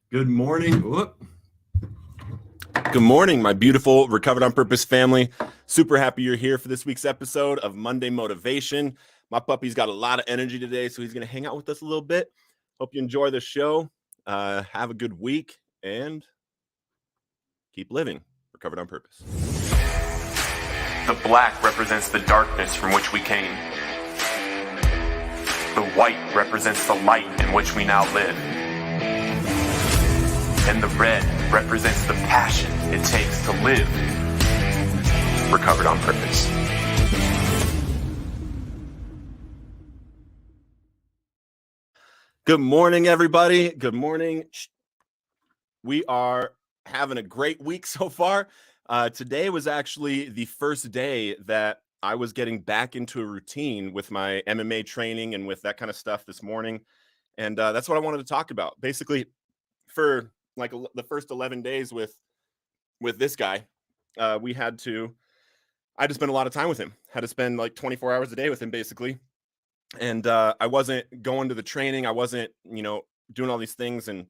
Good morning. Good morning, my beautiful Recovered on Purpose family. Super happy you're here for this week's episode of Monday Motivation. My puppy's got a lot of energy today, so he's going to hang out with us a little bit. Hope you enjoy the show. Have a good week and keep living. Recovered on Purpose. The black represents the darkness from which we came. The white represents the light in which we now live. And the red represents the passion it takes to live recovered on purpose. Good morning, everybody. Good morning. We are having a great week so far. Today was actually the first day that I was getting back into a routine with my MMA training and with that kind of stuff this morning. And that's what I wanted to talk about. Basically, for like the first 11 days with this guy, I had to spend a lot of time with him. Had to spend like 24 hours a day with him, basically. And I wasn't going to the training. I wasn't, doing all these things. And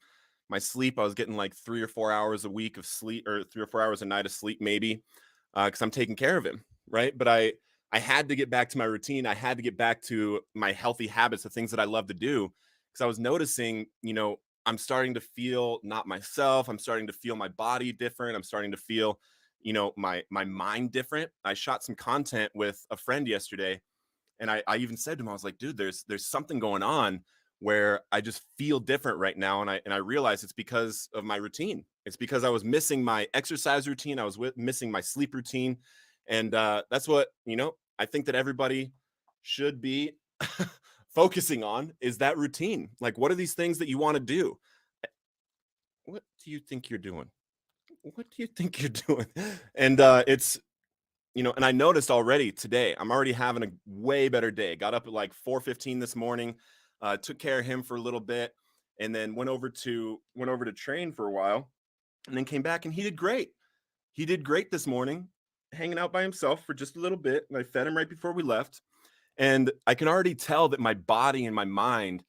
my sleep, I was getting like 3 or 4 hours a week of sleep, or 3 or 4 hours a night of sleep, maybe, because I'm taking care of him, right? But I had to get back to my routine. I had to get back to my healthy habits, the things that I love to do, because I was noticing, I'm starting to feel not myself. I'm starting to feel my body different. I'm starting to feel, my mind different. I shot some content with a friend yesterday, and I even said to him, I was like, dude, there's something going on where I just feel different right now. And I realized it's because of my routine. It's because I was missing my exercise routine. I was missing my sleep routine. And that's what, I think that everybody should be focusing on, is that routine. Like, what are these things that you want to do? What do you think you're doing? What do you think you're doing? And it's, and I noticed already today, I'm already having a way better day. Got up at like 4:15 this morning, took care of him for a little bit, and then went over to train for a while, and then came back, and he did great. He did great this morning, hanging out by himself for just a little bit, and I fed him right before we left. And I can already tell that my body and my mind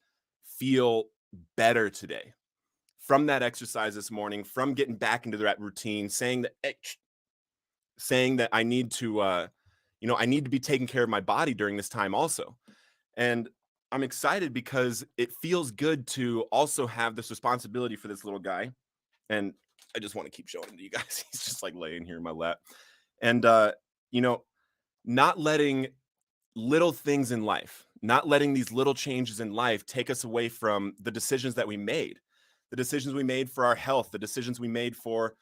feel better today from that exercise this morning, from getting back into that routine, saying that I need to, I need to be taking care of my body during this time also. And I'm excited because it feels good to also have this responsibility for this little guy. And I just want to keep showing him to you guys. He's just like laying here in my lap. And, not letting little things in life, not letting these little changes in life take us away from the decisions that we made, the decisions we made for our health, the decisions we made for,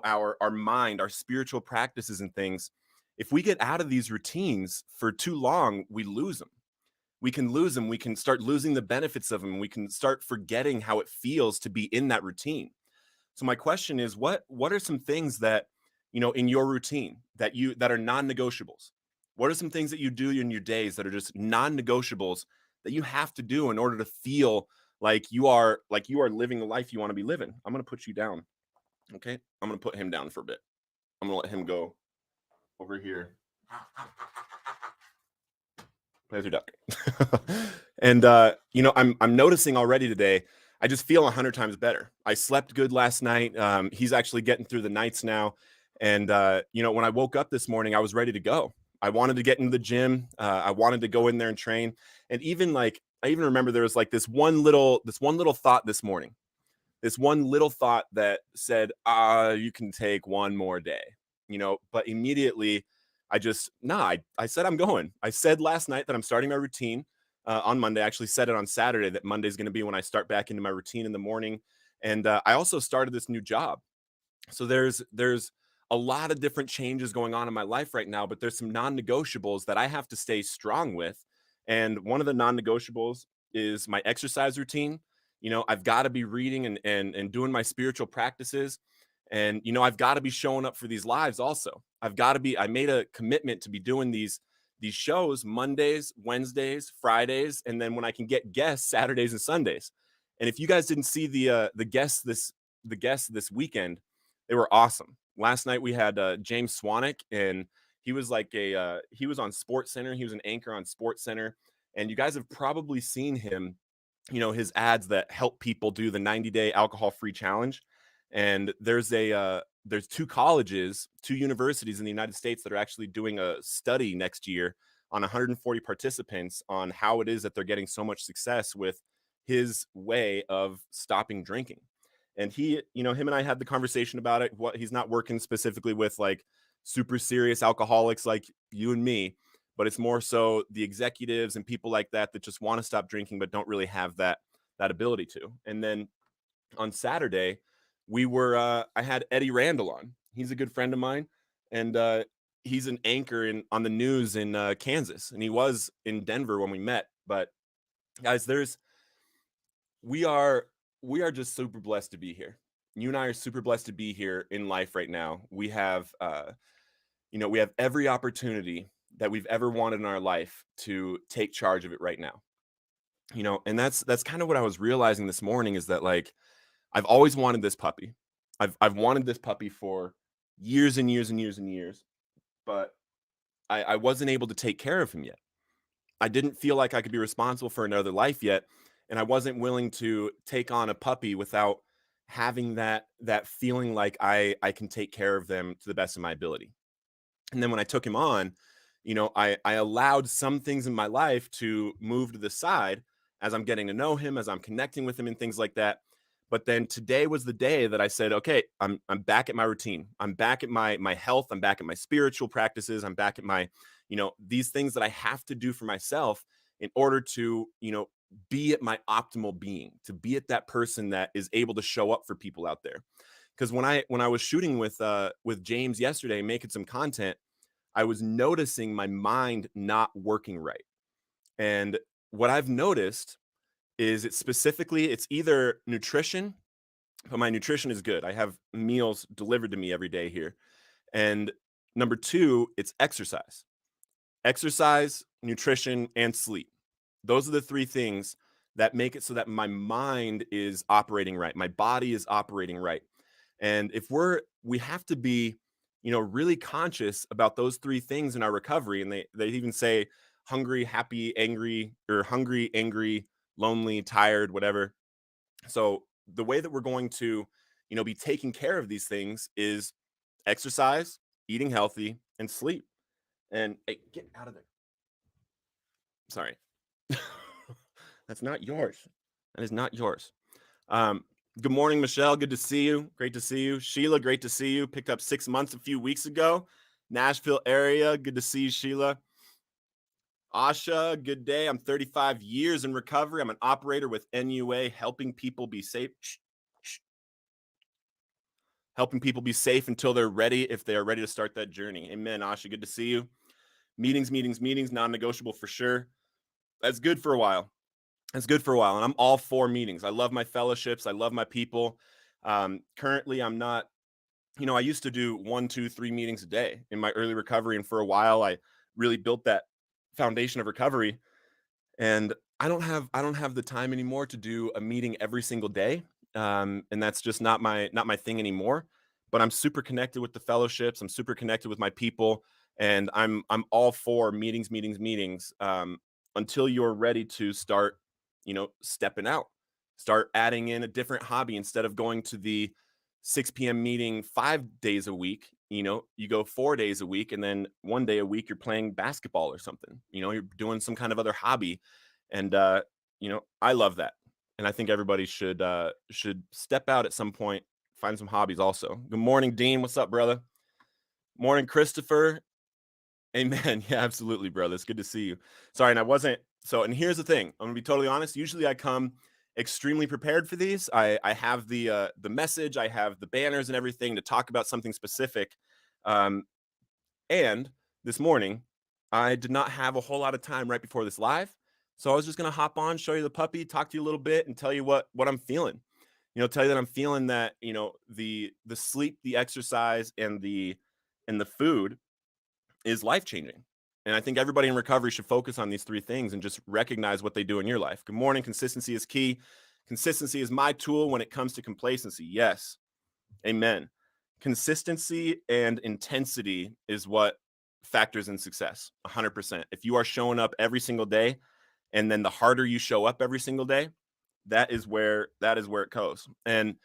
our mind, our spiritual practices and things. If we get out of these routines for too long, we lose them. We can lose them. We can start losing the benefits of them. We can start forgetting how it feels to be in that routine. So my question is, what are some things that, in your routine that are non-negotiables? What are some things that you do in your days that are just non-negotiables that you have to do in order to feel like you are living the life you want to be living? I'm going to put you down. Okay. I'm going to put him down for a bit. I'm going to let him go over here. There's your duck. And I'm noticing already today, I just feel 100 times better. I slept good last night. He's actually getting through the nights now. And when I woke up this morning, I was ready to go. I wanted to get into the gym. I wanted to go in there and train. And even I even remember there was like this one little thought this morning. This one little thought that said, you can take one more day, but immediately I said, I'm going. I said last night that I'm starting my routine on Monday. I actually said it on Saturday that Monday is going to be when I start back into my routine in the morning. And I also started this new job. So there's a lot of different changes going on in my life right now, but there's some non-negotiables that I have to stay strong with. And one of the non-negotiables is my exercise routine. I've got to be reading and doing my spiritual practices. And, I've got to be showing up for these lives also. I made a commitment to be doing these shows Mondays, Wednesdays, Fridays, and then when I can get guests, Saturdays and Sundays. And if you guys didn't see the guests this weekend, they were awesome. Last night we had James Swanwick, and he was he was on Sports Center. He was an anchor on Sports Center, and you guys have probably seen him his ads that help people do the 90-day alcohol-free challenge. And there's two colleges, two universities in the United States that are actually doing a study next year on 140 participants on how it is that they're getting so much success with his way of stopping drinking. And him and I had the conversation about it. What he's not working specifically with like super serious alcoholics like you and me, but it's more so the executives and people like that that just want to stop drinking but don't really have that ability to. And then on Saturday, I had Eddie Randall on. He's a good friend of mine, and he's an anchor on the news in Kansas, and he was in Denver when we met. But guys, we are just super blessed to be here. You and I are super blessed to be here in life right now. We have we have every opportunity that we've ever wanted in our life to take charge of it right now. And that's kind of what I was realizing this morning, is that like I've always wanted this puppy. I've wanted this puppy for years and years and years and years, but I wasn't able to take care of him yet. I didn't feel like I could be responsible for another life yet, and I wasn't willing to take on a puppy without having that feeling like I can take care of them to the best of my ability. And then when I took him on, I allowed some things in my life to move to the side as I'm getting to know him, as I'm connecting with him and things like that. But then today was the day that I said, okay, I'm back at my routine. I'm back at my health. I'm back at my spiritual practices. I'm back at my, these things that I have to do for myself in order to, be at my optimal being, to be at that person that is able to show up for people out there. Because when I was shooting with James yesterday, making some content, I was noticing my mind not working right. And what I've noticed is it's either nutrition, but my nutrition is good. I have meals delivered to me every day here. And number two, it's exercise. Exercise, nutrition, and sleep. Those are the three things that make it so that my mind is operating right. My body is operating right. And if we have to be, really conscious about those three things in our recovery. And they even say hungry, happy, angry, or hungry, angry, lonely, tired, whatever. So the way that we're going to, be taking care of these things is exercise, eating healthy, and sleep. And hey, get out of there. Sorry. That's not yours. That is not yours. Good morning, Michelle. Good to see you. Great to see you. Sheila, great to see you. Picked up 6 months a few weeks ago. Nashville area. Good to see you, Sheila. Asha, good day. I'm 35 years in recovery. I'm an operator with NUA, helping people be safe. Helping people be safe until they're ready, if they are ready to start that journey. Amen, Asha. Good to see you. Meetings, non-negotiable for sure. That's good for a while. And I'm all for meetings. I love my fellowships. I love my people. Currently, I'm not, I used to do 1, 2, 3 meetings a day in my early recovery. And for a while, I really built that foundation of recovery. And I don't have the time anymore to do a meeting every single day. And that's just not my thing anymore. But I'm super connected with the fellowships. I'm super connected with my people. And I'm all for meetings, until you're ready to start, stepping out, start adding in a different hobby. Instead of going to the 6 p.m. meeting 5 days a week, you go 4 days a week, and then 1 day a week you're playing basketball or something. You're doing some kind of other hobby. And I love that. And I think everybody should step out at some point, find some hobbies also. Good morning, Dean. What's up, brother? Morning, Christopher. Amen. Yeah, absolutely, brother. It's good to see you. Sorry, and here's the thing. I'm gonna be totally honest. Usually I come extremely prepared for these. I have the message, I have the banners and everything to talk about something specific. And this morning, I did not have a whole lot of time right before this live. So I was just gonna hop on, show you the puppy, talk to you a little bit, and tell you what I'm feeling. Tell you that I'm feeling that, the sleep, the exercise, and the food is life-changing. And I think everybody in recovery should focus on these three things and just recognize what they do in your life. Good morning. Consistency is key. Consistency is my tool when it comes to complacency. Yes. Amen. Consistency and intensity is what factors in success. 100%. If you are showing up every single day, and then the harder you show up every single day, that is where it goes. And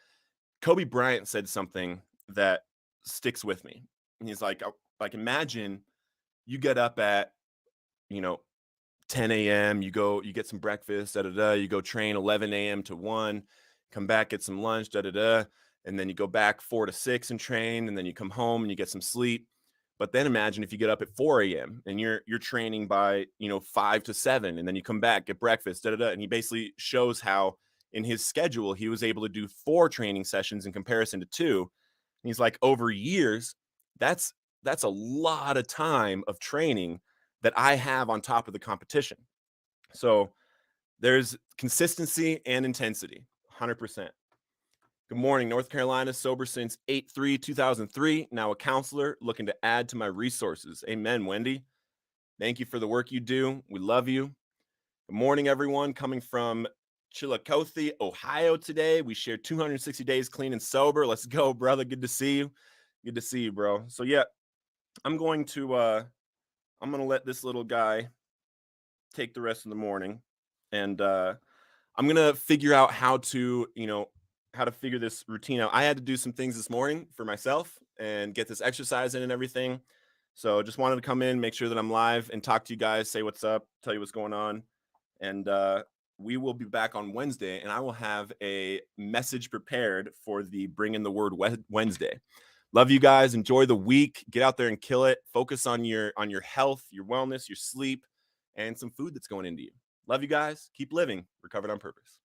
Kobe Bryant said something that sticks with me. And he's like, imagine you get up at, you know, 10 a.m. You get some breakfast, you go train 11 a.m. to 1, come back, get some lunch, and then you go back 4 to 6 and train, and then you come home and you get some sleep. But then imagine if you get up at 4 a.m. and you're training by 5 to 7, and then you come back, get breakfast, and he basically shows how in his schedule he was able to do 4 training sessions in comparison to 2. And he's like, over years, that's a lot of time of training that I have on top of the competition. So there's consistency and intensity, 100%. Good morning, North Carolina, sober since 8/3/2003, now a counselor looking to add to my resources. Amen, Wendy. Thank you for the work you do. We love you. Good morning, everyone. Coming from Chillicothe, Ohio today. We share 260 days clean and sober. Let's go, brother. Good to see you. Good to see you, bro. So yeah, I'm going to let this little guy take the rest of the morning, and I'm going to figure out how to figure this routine out. I had to do some things this morning for myself and get this exercise in and everything. So just wanted to come in, make sure that I'm live and talk to you guys, say what's up, tell you what's going on. And we will be back on Wednesday, and I will have a message prepared for the Bring in the Word Wednesday. Love you guys. Enjoy the week. Get out there and kill it. Focus on your health, your wellness, your sleep, and some food that's going into you. Love you guys. Keep living. Recovered on Purpose.